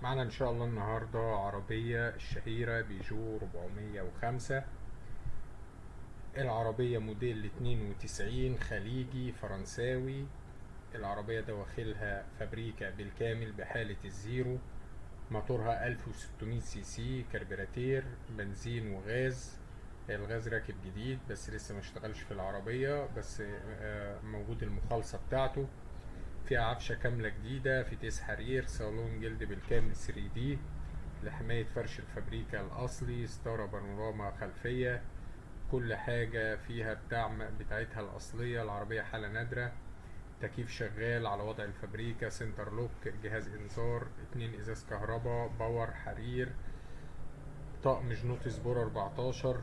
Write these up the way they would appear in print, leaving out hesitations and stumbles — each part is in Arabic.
معنا ان شاء الله النهاردة عربية الشهيرة بيجو 405. العربية موديل 92 خليجي فرنساوي. العربية دواخلها فابريكا بالكامل بحالة الزيرو. موتورها 1600 سي سي، كربيراتير بنزين وغاز. الغاز راكب جديد بس لسه ما اشتغلش في العربية، بس موجود المخالصة بتاعته. فيها عفشة كاملة جديدة، فتيس حرير، صالون جلد بالكامل 3D لحماية فرش الفابريكا الأصلي، ستارة بانوراما خلفية. كل حاجة فيها الدعم بتاعتها الأصلية. العربية حالة نادرة. تكييف شغال على وضع الفابريكا، سنتر لوك، جهاز إنذار، 2 إزاز كهرباء، باور حرير، طقم جنوط سبور 14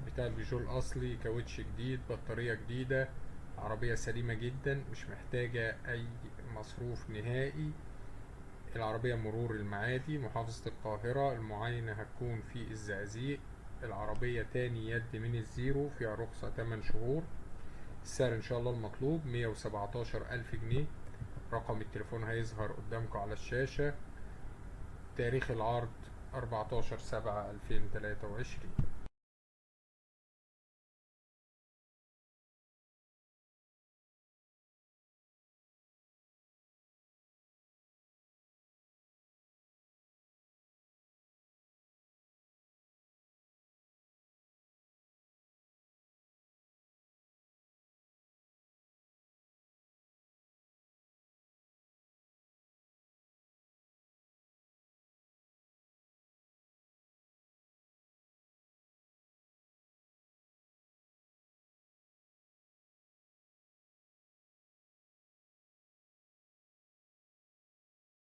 بتاع البيجو الأصلي، كاوتش جديد، بطارية جديدة. عربية سليمة جدا، مش محتاجة أي مصروف نهائي. العربية مرور المعادي، محافظة القاهرة. المعاينة هتكون في الزقازيق. العربية تاني يد من الزيرو، فيها رخصة 8 شهور. السعر ان شاء الله المطلوب 117 ألف جنيه. رقم التليفون هيظهر قدامكم على الشاشة. تاريخ العرض 14/7/2023.